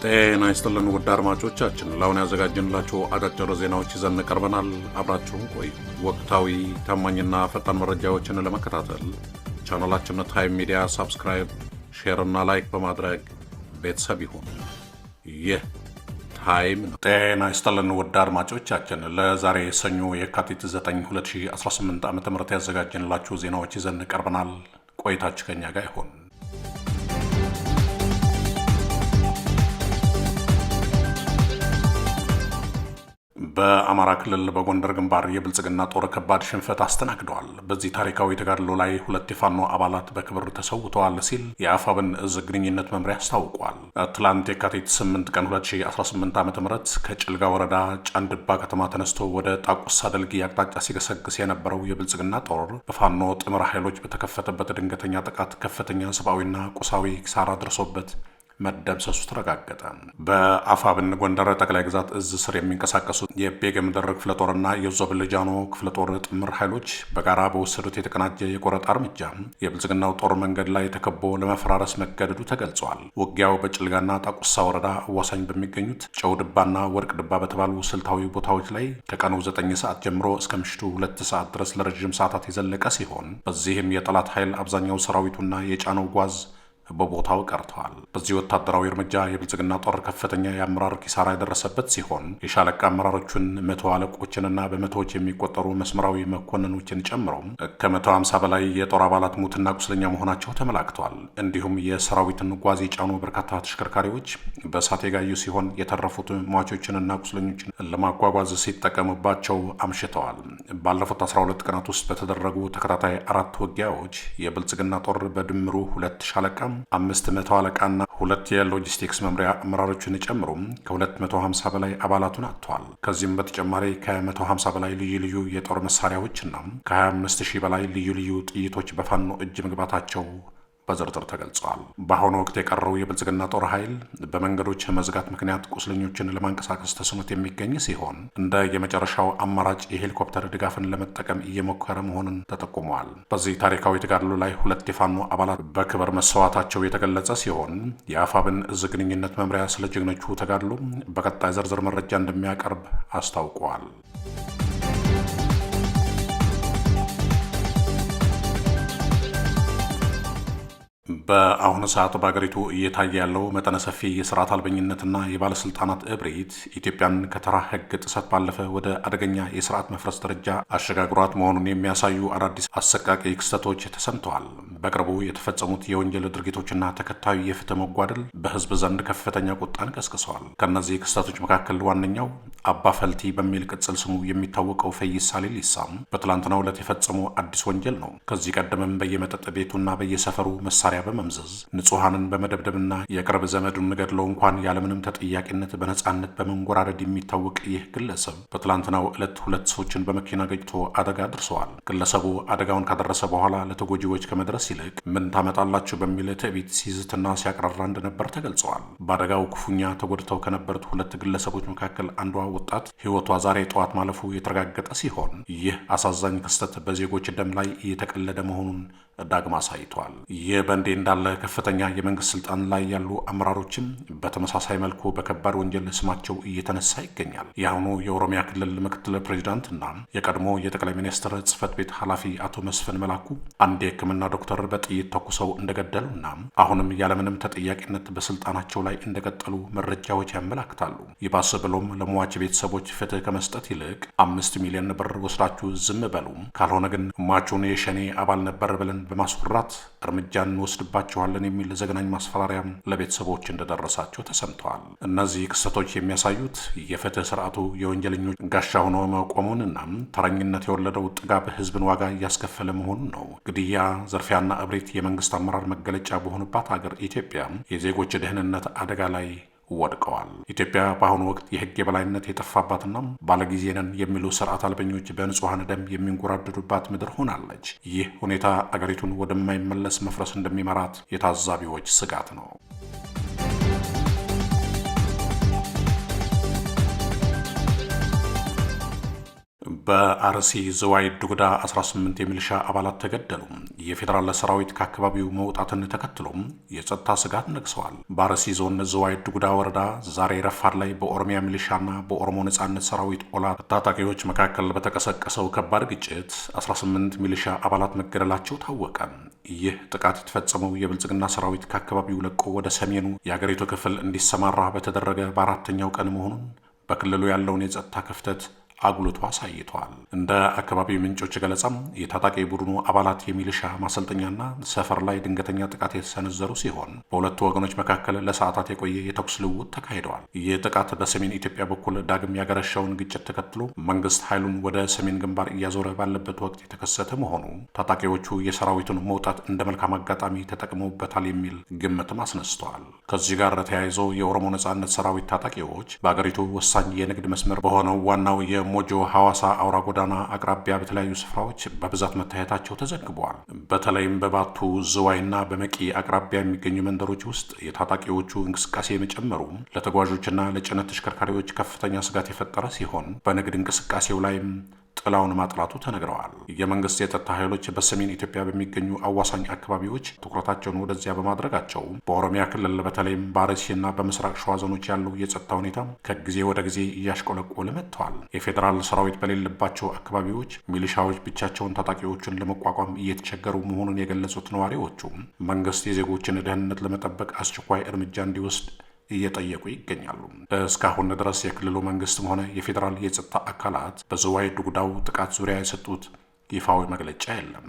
ጤና ይስጥልን ውድ አድማጮቻችን፣ ለአሁን ያዘጋጀንላችሁ አጫጭር ዜናዎች ይዘን ቀርበናል። አብራችሁን ቆዩ። ወቅታዊ ታማኝና ፈጣን መረጃዎችን ለመከታተል ቻናላችንን ታይም ሚዲያ ሰብስክራይብ፣ ሼር እና ላይክ በማድረግ ቤተሰብ ይሁን። ይህ ታይም ነው። ጤና ይስጥልን ውድ አድማጮቻችን፣ ለዛሬ ሰኞ የካቲት 9 2018 ዓ.ም ያዘጋጀንላችሁ ዜናዎች ይዘን ቀርበናል። ቆይታችሁ ከኛ ጋር ይሁን። በአማራ ክልል በጎንደር ግንባር የብልጽግና ጦር ከባድ ሽንፈት አስተናግደዋል። በዚህ ታሪካዊ ተጋድሎ ላይ 2 የፋኖ አባላት በክብር ተሰውተዋል ሲል የአፋብን እዝ ግንኙነት መምሪያ አስታውቋል። ትላንት የካቲት 8 ቀን 2018 ዓ.ም ከጭልጋ ወረዳ ጫንድባ ከተማ ተነስቶ ወደ ጣቁሳ ደልጊ አቅጣጫ ሲገሰግስ የነበረው የብልጽግና ጦር በፋኖ ጥምር ኃይሎች በተከፈተበት ድንገተኛ ጥቃት ከፍተኛ ሰብአዊና ቁሳዊ ኪሳራ ደርሶበት መደምሰሱ ተረጋገጠ። በአፋብን ጎንደር ጠቅላይ ግዛት እዝ ስር የሚንቀሳቀሱ የቤገምድር ክፍለ ጦርና የዞብልጃኖ ክፍለ ጦር ጥምር ኃይሎች በጋራ በወሰዱት የተቀናጀ የቆረጣ እርምጃ የብልጽግናው ጦር መንገድ ላይ ተከቦ ለመፈራረስ መገደዱ ተገልጿል። ውጊያው በጭልጋና ጣቁሳ ወረዳ አዋሳኝ በሚገኙት ጨው ድባና ወርቅ ድባ በተባሉ ስልታዊ ቦታዎች ላይ ከቀኑ 9 ሰዓት ጀምሮ እስከ ምሽቱ 2 ሰዓት ድረስ ለረጅም ሰዓታት የዘለቀ ሲሆን በዚህም የጠላት ኃይል አብዛኛው ሰራዊቱና የጫነው ጓዝ በቦታው ቀርተዋል። በዚህ ወታደራዊ እርምጃ የብልጽግና ጦር ከፍተኛ የአመራር ኪሳራ የደረሰበት ሲሆን የሻለቃ አመራሮቹን 100 አለቆችንና በመቶዎች የሚቆጠሩ መስመራዊ መኮንኖችን ጨምሮ ከ150 በላይ የጦር አባላት ሙትና ቁስለኛ መሆናቸው ተመላክተዋል። እንዲሁም የሰራዊትን ጓዝ የጫኑ በርካታ ተሽከርካሪዎች በእሳት የጋዩ ሲሆን የተረፉት ሟቾችንና ቁስለኞችን ለማጓጓዝ ሲጠቀሙባቸው አምሽተዋል። ባለፉት 12 ቀናት ውስጥ በተደረጉ ተከታታይ 4 ውጊያዎች የብልጽግና ጦር በድምሩ 2 ሻለቃ 500 አለቃና 2 የሎጂስቲክስ መምሪያ አመራሮችን ጨምሮ ከ250 በላይ አባላቱን አጥቷል። ከዚህም በተጨማሪ ከ150 በላይ ልዩ ልዩ የጦር መሳሪያዎችና ከ25000 በላይ ልዩ ልዩ ጥይቶች በፋኖ እጅ መግባታቸው በዝርዝር ተገልጸዋል። በአሁኑ ወቅት የቀረው የብልጽግና ጦር ኃይል በመንገዶች መዝጋት ምክንያት ቁስለኞችን ለማንቀሳቀስ ተስኖት የሚገኝ ሲሆን እንደ የመጨረሻው አማራጭ የሄሊኮፕተር ድጋፍን ለመጠቀም እየሞከረ መሆኑን ተጠቁመዋል። በዚህ ታሪካዊ ተጋድሎ ላይ 2 የፋኖ አባላት በክብር መሰዋታቸው የተገለጸ ሲሆን የአፋብን እዝ ግንኙነት መምሪያ ስለ ጀግኖቹ ተጋድሎ በቀጣይ ዝርዝር መረጃ እንደሚያቀርብ አስታውቀዋል። በአሁኑ ሰዓት በአገሪቱ እየታየ ያለው መጠነ ሰፊ የስርዓት አልበኝነትና የባለስልጣናት እብሪት ኢትዮጵያን ከተራ ሕግ ጥሰት ባለፈ ወደ አደገኛ የስርዓት መፍረስ ደረጃ አሸጋግሯት መሆኑን የሚያሳዩ አዳዲስ አሰቃቂ ክስተቶች ተሰምተዋል። በቅርቡ የተፈጸሙት የወንጀል ድርጊቶችና ተከታዩ የፍትህ መጓደል በህዝብ ዘንድ ከፍተኛ ቁጣን ቀስቅሰዋል። ከእነዚህ ክስተቶች መካከል ዋነኛው አባ ፈልቲ በሚል ቅጽል ስሙ የሚታወቀው ፈይሳ ሌሊሳም በትላንትናው ዕለት የፈጸመው አዲስ ወንጀል ነው። ከዚህ ቀደምም በየመጠጥ ቤቱና በየሰፈሩ መሳሪያ በመምዘዝ ንጹሐንን በመደብደብና የቅርብ ዘመዱን ገድለው እንኳን ያለምንም ተጠያቂነት በነጻነት በመንጎራደድ የሚታወቅ ይህ ግለሰብ በትላንትናው ዕለት 2 ሰዎችን በመኪና ገጭቶ አደጋ አድርሰዋል። ግለሰቡ አደጋውን ካደረሰ በኋላ ለተጎጂዎች ከመድረስ ይልቅ ምን ታመጣላችሁ በሚል ትዕቢት ሲዝትና ሲያቅራራ እንደነበር ተገልጸዋል። በአደጋው ክፉኛ ተጎድተው ከነበሩት 2 ግለሰቦች መካከል አንዷ ወጣት ሕይወቷ ዛሬ ጠዋት ማለፉ የተረጋገጠ ሲሆን ይህ አሳዛኝ ክስተት በዜጎች ደም ላይ እየተቀለደ መሆኑን ዳግማ አሳይቷል። ይህ በእንዲህ እንዳለ ከፍተኛ የመንግስት ስልጣን ላይ ያሉ አመራሮችም በተመሳሳይ መልኩ በከባድ ወንጀል ስማቸው እየተነሳ ይገኛል። የአሁኑ የኦሮሚያ ክልል ምክትል ፕሬዚዳንትና የቀድሞ የጠቅላይ ሚኒስትር ጽህፈት ቤት ኃላፊ አቶ መስፍን መላኩ አንድ የሕክምና ዶክተር በጥይት ተኩሰው እንደገደሉና አሁንም ያለምንም ተጠያቂነት በስልጣናቸው ላይ እንደቀጠሉ መረጃዎች ያመላክታሉ። ይባስ ብሎም ለሟች ቤተሰቦች ፍትህ ከመስጠት ይልቅ 5 ሚሊዮን ብር ወስዳችሁ ዝም በሉ፣ ካልሆነ ግን ሟቹን የሸኔ አባል ነበር ብለን በማስፈራራት እርምጃ እንወስድባቸዋለን የሚል ዘግናኝ ማስፈራሪያም ለቤተሰቦች እንደደረሳቸው ተሰምተዋል። እነዚህ ክስተቶች የሚያሳዩት የፍትህ ስርዓቱ የወንጀለኞች ጋሻ ሆኖ መቆሙንና ተረኝነት የወለደው ጥጋብ ህዝብን ዋጋ እያስከፈለ መሆኑን ነው። ግድያ፣ ዘርፊያና እብሪት የመንግስት አመራር መገለጫ በሆኑባት ሀገር ኢትዮጵያ የዜጎች ደህንነት አደጋ ላይ ወድቀዋል። ኢትዮጵያ በአሁኑ ወቅት የህግ የበላይነት የጠፋባትና ባለጊዜ ነን የሚሉ ስርዓት አልበኞች በንጹሐን ደም የሚንጎራደዱባት ምድር ሆናለች። ይህ ሁኔታ አገሪቱን ወደማይመለስ መፍረስ እንደሚመራት የታዛቢዎች ስጋት ነው። በአርሲ ዝዋይ ዱጉዳ 18 የሚሊሻ አባላት ተገደሉ። የፌዴራል ሰራዊት ከአካባቢው መውጣትን ተከትሎም የጸጥታ ስጋት ነግሰዋል። በአርሲ ዞን ዝዋይ ዱጉዳ ወረዳ ዛሬ ረፋድ ላይ በኦሮሚያ ሚሊሻና በኦሮሞ ነጻነት ሰራዊት ኦላ ታጣቂዎች መካከል በተቀሰቀሰው ከባድ ግጭት 18 ሚሊሻ አባላት መገደላቸው ታወቀ። ይህ ጥቃት የተፈጸመው የብልጽግና ሰራዊት ከአካባቢው ለቆ ወደ ሰሜኑ የአገሪቱ ክፍል እንዲሰማራ በተደረገ በአራተኛው ቀን መሆኑን በክልሉ ያለውን የጸጥታ ክፍተት አጉልቶ አሳይቷል። እንደ አካባቢው ምንጮች ገለጻም የታጣቂ ቡድኑ አባላት የሚሊሻ ማሰልጠኛና ሰፈር ላይ ድንገተኛ ጥቃት የተሰነዘሩ ሲሆን በሁለቱ ወገኖች መካከል ለሰዓታት የቆየ የተኩስ ልውውጥ ተካሂደዋል። ይህ ጥቃት በሰሜን ኢትዮጵያ በኩል ዳግም ያገረሸውን ግጭት ተከትሎ መንግስት ኃይሉን ወደ ሰሜን ግንባር እያዞረ ባለበት ወቅት የተከሰተ መሆኑ ታጣቂዎቹ የሰራዊቱን መውጣት እንደ መልካም አጋጣሚ ተጠቅመውበታል የሚል ግምትም አስነስተዋል። ከዚህ ጋር ተያይዞ የኦሮሞ ነጻነት ሰራዊት ታጣቂዎች በአገሪቱ ወሳኝ የንግድ መስመር በሆነው ዋናው ሞጆ ሐዋሳ አውራ ጎዳና አቅራቢያ በተለያዩ ስፍራዎች በብዛት መታየታቸው ተዘግበዋል። በተለይም በባቱ ዝዋይና በመቂ አቅራቢያ የሚገኙ መንደሮች ውስጥ የታጣቂዎቹ እንቅስቃሴ መጨመሩ ለተጓዦችና ለጭነት ተሽከርካሪዎች ከፍተኛ ስጋት የፈጠረ ሲሆን በንግድ እንቅስቃሴው ላይም ጥላውን ማጥላቱ ተነግረዋል። የመንግስት የጸጥታ ኃይሎች በሰሜን ኢትዮጵያ በሚገኙ አዋሳኝ አካባቢዎች ትኩረታቸውን ወደዚያ በማድረጋቸው በኦሮሚያ ክልል በተለይም በአርሲና በምስራቅ ሸዋ ዞኖች ያለው የጸጥታ ሁኔታ ከጊዜ ወደ ጊዜ እያሽቆለቆለ መጥተዋል። የፌዴራል ሰራዊት በሌለባቸው አካባቢዎች ሚሊሻዎች ብቻቸውን ታጣቂዎቹን ለመቋቋም እየተቸገሩ መሆኑን የገለጹት ነዋሪዎቹ መንግስት የዜጎችን ደህንነት ለመጠበቅ አስቸኳይ እርምጃ እንዲወስድ እየጠየቁ ይገኛሉ። እስካሁን ድረስ የክልሉ መንግስትም ሆነ የፌዴራል የጸጥታ አካላት በዝዋይ ዱጉዳው ጥቃት ዙሪያ የሰጡት ይፋዊ መግለጫ የለም።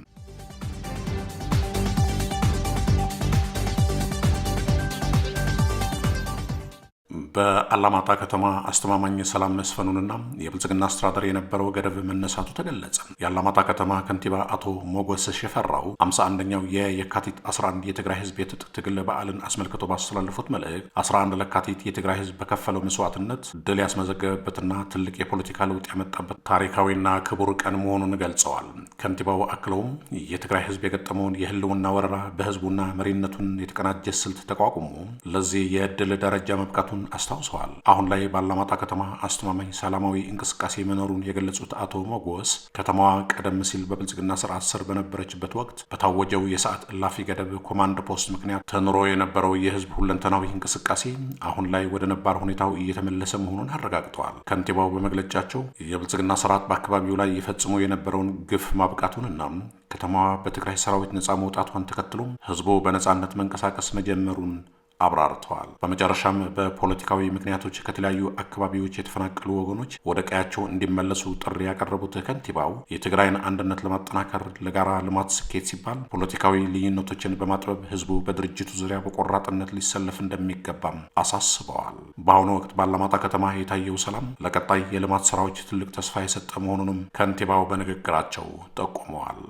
በአላማጣ ከተማ አስተማማኝ ሰላም መስፈኑንና የብልጽግና አስተዳደር የነበረው ገደብ መነሳቱ ተገለጸ። የአላማጣ ከተማ ከንቲባ አቶ ሞገስ ሽፈራው 51ኛው የካቲት 11 የትግራይ ህዝብ የትጥቅ ትግል በዓልን አስመልክቶ ባስተላለፉት መልእክት 11 ለካቲት የትግራይ ህዝብ በከፈለው መስዋዕትነት ድል ያስመዘገበበትና ትልቅ የፖለቲካ ለውጥ ያመጣበት ታሪካዊና ክቡር ቀን መሆኑን ገልጸዋል። ከንቲባው አክለውም የትግራይ ህዝብ የገጠመውን የህልውና ወረራ በህዝቡና መሪነቱን የተቀናጀ ስልት ተቋቁሞ ለዚህ የድል ደረጃ መብቃቱን አስታውሰዋል። አሁን ላይ በአላማጣ ከተማ አስተማማኝ ሰላማዊ እንቅስቃሴ መኖሩን የገለጹት አቶ ሞጎስ ከተማዋ ቀደም ሲል በብልጽግና ስርዓት ስር በነበረችበት ወቅት በታወጀው የሰዓት እላፊ ገደብ ኮማንድ ፖስት ምክንያት ተንሮ የነበረው የህዝብ ሁለንተናዊ እንቅስቃሴ አሁን ላይ ወደ ነባር ሁኔታው እየተመለሰ መሆኑን አረጋግጠዋል። ከንቲባው በመግለጫቸው የብልጽግና ስርዓት በአካባቢው ላይ የፈጽሞ የነበረውን ግፍ ማብቃቱንና ከተማዋ በትግራይ ሰራዊት ነጻ መውጣቷን ተከትሎ ህዝቡ በነጻነት መንቀሳቀስ መጀመሩን አብራርተዋል። በመጨረሻም በፖለቲካዊ ምክንያቶች ከተለያዩ አካባቢዎች የተፈናቀሉ ወገኖች ወደ ቀያቸው እንዲመለሱ ጥሪ ያቀረቡት ከንቲባው የትግራይን አንድነት ለማጠናከር ለጋራ ልማት ስኬት ሲባል ፖለቲካዊ ልዩነቶችን በማጥበብ ህዝቡ በድርጅቱ ዙሪያ በቆራጥነት ሊሰለፍ እንደሚገባም አሳስበዋል። በአሁኑ ወቅት በአላማጣ ከተማ የታየው ሰላም ለቀጣይ የልማት ስራዎች ትልቅ ተስፋ የሰጠ መሆኑንም ከንቲባው በንግግራቸው ጠቁመዋል።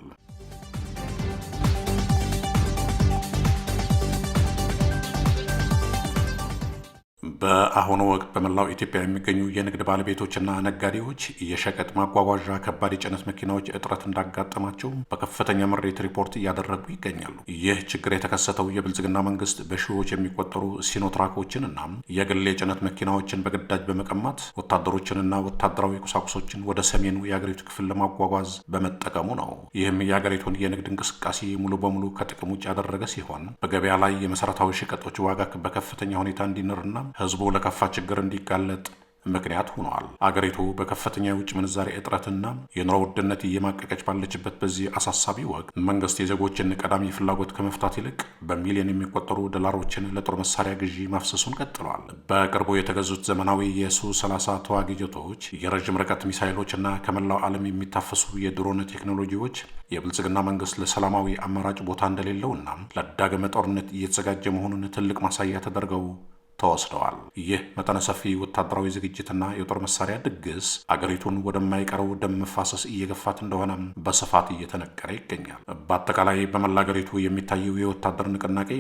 በአሁኑ ወቅት በመላው ኢትዮጵያ የሚገኙ የንግድ ባለቤቶችና ነጋዴዎች የሸቀጥ ማጓጓዣ ከባድ የጭነት መኪናዎች እጥረት እንዳጋጠማቸው በከፍተኛ ምሬት ሪፖርት እያደረጉ ይገኛሉ። ይህ ችግር የተከሰተው የብልጽግና መንግስት በሺዎች የሚቆጠሩ ሲኖትራኮችንና የግል የጭነት መኪናዎችን በግዳጅ በመቀማት ወታደሮችንና ወታደራዊ ቁሳቁሶችን ወደ ሰሜኑ የአገሪቱ ክፍል ለማጓጓዝ በመጠቀሙ ነው። ይህም የአገሪቱን የንግድ እንቅስቃሴ ሙሉ በሙሉ ከጥቅም ውጭ ያደረገ ሲሆን በገበያ ላይ የመሰረታዊ ሸቀጦች ዋጋ በከፍተኛ ሁኔታ እንዲንርና ህዝቡ ለከፋ ችግር እንዲጋለጥ ምክንያት ሆኗል። አገሪቱ በከፍተኛ የውጭ ምንዛሬ እጥረትና የኑሮ ውድነት እየማቀቀች ባለችበት በዚህ አሳሳቢ ወቅት መንግስት የዜጎችን ቀዳሚ ፍላጎት ከመፍታት ይልቅ በሚሊዮን የሚቆጠሩ ዶላሮችን ለጦር መሳሪያ ግዢ ማፍሰሱን ቀጥሏል። በቅርቡ የተገዙት ዘመናዊ የሱ-30 ተዋጊ ጀቶች፣ የረዥም ርቀት ሚሳይሎችና ከመላው ዓለም የሚታፈሱ የድሮን ቴክኖሎጂዎች የብልጽግና መንግስት ለሰላማዊ አማራጭ ቦታ እንደሌለውና ለዳግም ጦርነት እየተዘጋጀ መሆኑን ትልቅ ማሳያ ተደርገው ተወስደዋል። ይህ መጠነ ሰፊ ወታደራዊ ዝግጅትና የጦር መሳሪያ ድግስ አገሪቱን ወደማይቀረው ደም መፋሰስ እየገፋት እንደሆነ በስፋት እየተነገረ ይገኛል። በአጠቃላይ በመላ አገሪቱ የሚታየው የወታደር ንቅናቄ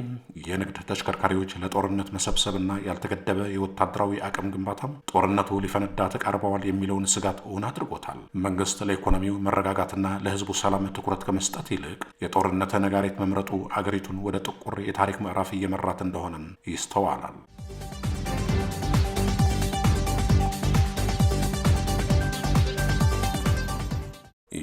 የንግድ ተሽከርካሪዎች ለጦርነት መሰብሰብና ያልተገደበ የወታደራዊ አቅም ግንባታ ጦርነቱ ሊፈነዳ ተቃርበዋል የሚለውን ስጋት እውን አድርጎታል። መንግስት ለኢኮኖሚው መረጋጋትና ለህዝቡ ሰላም ትኩረት ከመስጠት ይልቅ የጦርነት ነጋሪት መምረጡ አገሪቱን ወደ ጥቁር የታሪክ ምዕራፍ እየመራት እንደሆነ ይስተዋላል።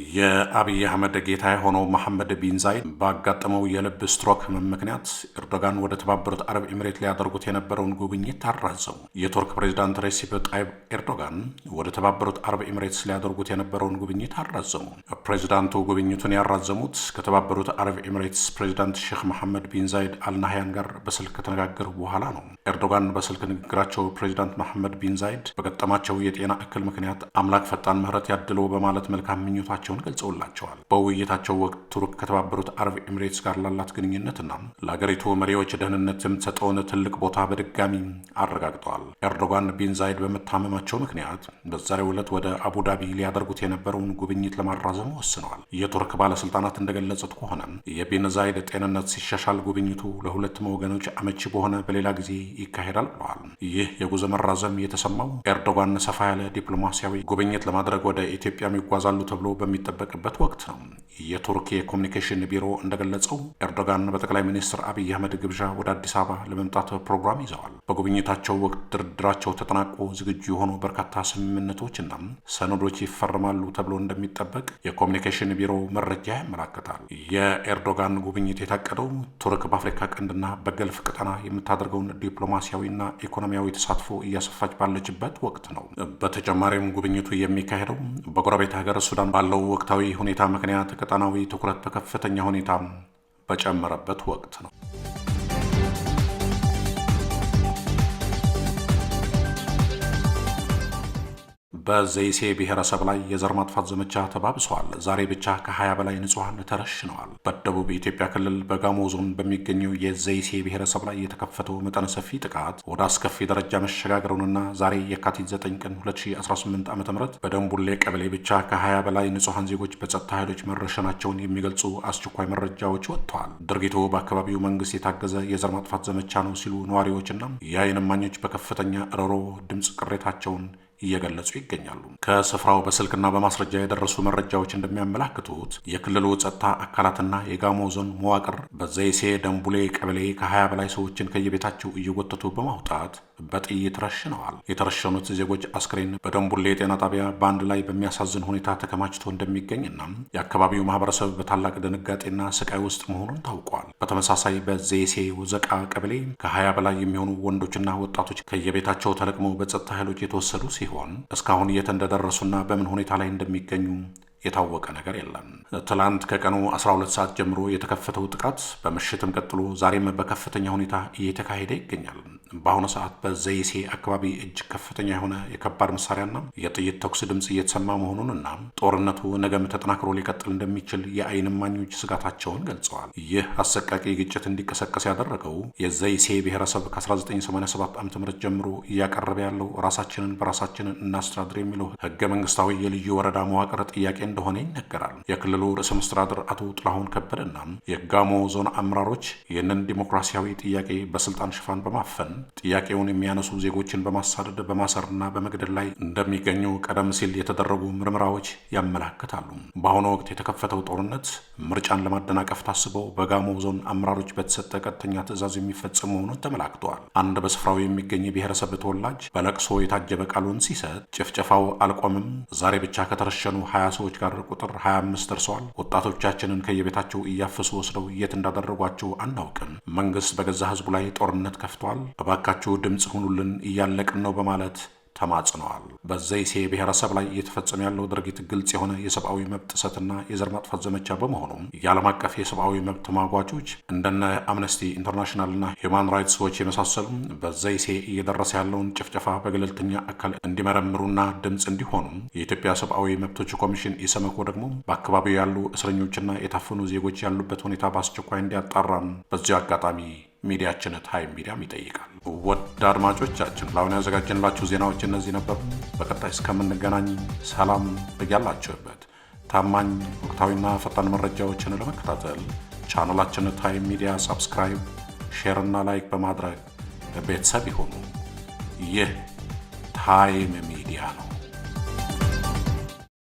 የአብይ አህመድ ጌታ የሆነው መሐመድ ቢን ዛይድ ባጋጠመው የልብ ስትሮክ ህመም ምክንያት ኤርዶጋን ወደ ተባበሩት አረብ ኤምሬት ሊያደርጉት የነበረውን ጉብኝት አራዘሙ። የቱርክ ፕሬዚዳንት ሬሲፕ ጣይብ ኤርዶጋን ወደ ተባበሩት አረብ ኤምሬትስ ሊያደርጉት የነበረውን ጉብኝት አራዘሙ። ፕሬዚዳንቱ ጉብኝቱን ያራዘሙት ከተባበሩት አረብ ኤምሬትስ ፕሬዚዳንት ሼክ መሐመድ ቢን ዛይድ አልናህያን ጋር በስልክ ከተነጋገሩ በኋላ ነው። ኤርዶጋን በስልክ ንግግራቸው ፕሬዚዳንት መሐመድ ቢን ዛይድ በገጠማቸው የጤና እክል ምክንያት አምላክ ፈጣን ምህረት ያድለው በማለት መልካም ምኞታቸው ገልጸውላቸዋል። በውይይታቸው ወቅት ቱርክ ከተባበሩት አረብ ኤምሬትስ ጋር ላላት ግንኙነትና ለሀገሪቱ መሪዎች ደህንነት የምትሰጠውን ትልቅ ቦታ በድጋሚ አረጋግጠዋል። ኤርዶጋን ቢን ዛይድ በመታመማቸው ምክንያት በዛሬው ዕለት ወደ አቡዳቢ ሊያደርጉት የነበረውን ጉብኝት ለማራዘም ወስነዋል። የቱርክ ባለስልጣናት እንደገለጹት ከሆነ የቢን ዛይድ ጤንነት ሲሻሻል ጉብኝቱ ለሁለቱም ወገኖች አመቺ በሆነ በሌላ ጊዜ ይካሄዳል ብለዋል። ይህ የጉዞ መራዘም የተሰማው ኤርዶጋን ሰፋ ያለ ዲፕሎማሲያዊ ጉብኝት ለማድረግ ወደ ኢትዮጵያም ይጓዛሉ ተብሎ በሚጠበቅበት ወቅት ነው። የቱርክ የኮሚኒኬሽን ቢሮ እንደገለጸው ኤርዶጋን በጠቅላይ ሚኒስትር አብይ አህመድ ግብዣ ወደ አዲስ አበባ ለመምጣት ፕሮግራም ይዘዋል። በጉብኝታቸው ወቅት ድርድራቸው ተጠናቆ ዝግጁ የሆኑ በርካታ ስምምነቶችና ሰነዶች ይፈርማሉ ተብሎ እንደሚጠበቅ የኮሚኒኬሽን ቢሮ መረጃ ያመላክታል። የኤርዶጋን ጉብኝት የታቀደው ቱርክ በአፍሪካ ቀንድና በገልፍ ቀጠና የምታደርገውን ዲፕሎማሲያዊና ኢኮኖሚያዊ ተሳትፎ እያሰፋች ባለችበት ወቅት ነው። በተጨማሪም ጉብኝቱ የሚካሄደው በጎረቤት ሀገር ሱዳን ባለው ወቅታዊ ሁኔታ ምክንያት ቀጠናዊ ትኩረት በከፍተኛ ሁኔታ በጨመረበት ወቅት ነው። በዘይሴ ብሔረሰብ ላይ የዘር ማጥፋት ዘመቻ ተባብሰዋል። ዛሬ ብቻ ከ20 በላይ ንጹሐን ተረሽነዋል። በደቡብ ኢትዮጵያ ክልል በጋሞ ዞን በሚገኘው የዘይሴ ብሔረሰብ ላይ የተከፈተው መጠነ ሰፊ ጥቃት ወደ አስከፊ ደረጃ መሸጋገሩንና ዛሬ የካቲት 9 ቀን 2018 ዓ.ም በደንቡሌ ቀበሌ ብቻ ከ20 በላይ ንጹሐን ዜጎች በጸጥታ ኃይሎች መረሸናቸውን የሚገልጹ አስቸኳይ መረጃዎች ወጥተዋል። ድርጊቱ በአካባቢው መንግስት የታገዘ የዘር ማጥፋት ዘመቻ ነው ሲሉ ነዋሪዎችና የዓይን እማኞች በከፍተኛ ሮሮ ድምፅ ቅሬታቸውን እየገለጹ ይገኛሉ። ከስፍራው በስልክና በማስረጃ የደረሱ መረጃዎች እንደሚያመላክቱት የክልሉ ጸጥታ አካላትና የጋሞ ዞን መዋቅር በዘይሴ ደንቡሌ ቀበሌ ከ20 በላይ ሰዎችን ከየቤታቸው እየጎተቱ በማውጣት በጥይት ረሽነዋል። የተረሸኑት ዜጎች አስክሬን በደንቡሌ ጤና ጣቢያ በአንድ ላይ በሚያሳዝን ሁኔታ ተከማችቶ እንደሚገኝና የአካባቢው ማህበረሰብ በታላቅ ድንጋጤና ስቃይ ውስጥ መሆኑን ታውቋል። በተመሳሳይ በዘይሴ ወዘቃ ቀበሌ ከ20 በላይ የሚሆኑ ወንዶችና ወጣቶች ከየቤታቸው ተለቅመው በጸጥታ ኃይሎች የተወሰዱ ሲሆን እስካሁን የት እንደደረሱና በምን ሁኔታ ላይ እንደሚገኙ የታወቀ ነገር የለም። ትላንት ከቀኑ 12 ሰዓት ጀምሮ የተከፈተው ጥቃት በምሽትም ቀጥሎ ዛሬም በከፍተኛ ሁኔታ እየተካሄደ ይገኛል። በአሁኑ ሰዓት በዘይሴ አካባቢ እጅግ ከፍተኛ የሆነ የከባድ መሳሪያና የጥይት ተኩስ ድምፅ እየተሰማ መሆኑንና ጦርነቱ ነገም ተጠናክሮ ሊቀጥል እንደሚችል የዓይን እማኞች ስጋታቸውን ገልጸዋል። ይህ አሰቃቂ ግጭት እንዲቀሰቀስ ያደረገው የዘይሴ ብሔረሰብ ከ1987 ዓ.ም ጀምሮ እያቀረበ ያለው ራሳችንን በራሳችንን እናስተዳድር የሚለው ህገ መንግስታዊ የልዩ ወረዳ መዋቅር ጥያቄ እንደሆነ ይነገራል። የክልሉ ርዕሰ መስተዳድር አቶ ጥላሁን ከበደና የጋሞ ዞን አመራሮች ይህንን ዲሞክራሲያዊ ጥያቄ በስልጣን ሽፋን በማፈን ጥያቄውን የሚያነሱ ዜጎችን በማሳደድ በማሰርና በመግደል ላይ እንደሚገኙ ቀደም ሲል የተደረጉ ምርመራዎች ያመላክታሉ። በአሁኑ ወቅት የተከፈተው ጦርነት ምርጫን ለማደናቀፍ ታስበው በጋሞ ዞን አመራሮች በተሰጠ ቀጥተኛ ትዕዛዝ የሚፈጸም መሆኑን ተመላክተዋል። አንድ በስፍራው የሚገኝ ብሔረሰብ ተወላጅ በለቅሶ የታጀበ ቃሉን ሲሰጥ ጭፍጨፋው አልቆምም፣ ዛሬ ብቻ ከተረሸኑ 20 ሰዎች ጋር ቁጥር 25 ደርሰዋል። ወጣቶቻችንን ከየቤታቸው እያፈሱ ወስደው የት እንዳደረጓቸው አናውቅም። መንግስት በገዛ ህዝቡ ላይ ጦርነት ከፍቷል። እባካችሁ ድምፅ ሁኑልን፣ እያለቅን ነው በማለት ተማጽነዋል። በዘይሴ ብሔረሰብ ላይ እየተፈጸመ ያለው ድርጊት ግልጽ የሆነ የሰብአዊ መብት ጥሰትና የዘር ማጥፋት ዘመቻ በመሆኑም የዓለም አቀፍ የሰብአዊ መብት ተሟጋቾች እንደነ አምነስቲ ኢንተርናሽናልና ሂውማን ራይትስ ዎች የመሳሰሉ በዘይሴ እየደረሰ ያለውን ጭፍጨፋ በገለልተኛ አካል እንዲመረምሩና ድምፅ እንዲሆኑ፣ የኢትዮጵያ ሰብአዊ መብቶች ኮሚሽን ኢሰመኮ ደግሞ በአካባቢው ያሉ እስረኞችና የታፈኑ ዜጎች ያሉበት ሁኔታ በአስቸኳይ እንዲያጣራም በዚሁ አጋጣሚ ሚዲያችን ታይም ሚዲያም ይጠይቃል። ውድ አድማጮቻችን ለአሁን ያዘጋጀንላችሁ ዜናዎች እነዚህ ነበሩ። በቀጣይ እስከምንገናኝ ሰላም በያላችሁበት። ታማኝ ወቅታዊና ፈጣን መረጃዎችን ለመከታተል ቻናላችን ታይም ሚዲያ ሳብስክራይብ፣ ሼር እና ላይክ በማድረግ ቤተሰብ ይሁኑ። ይህ ታይም ሚዲያ ነው።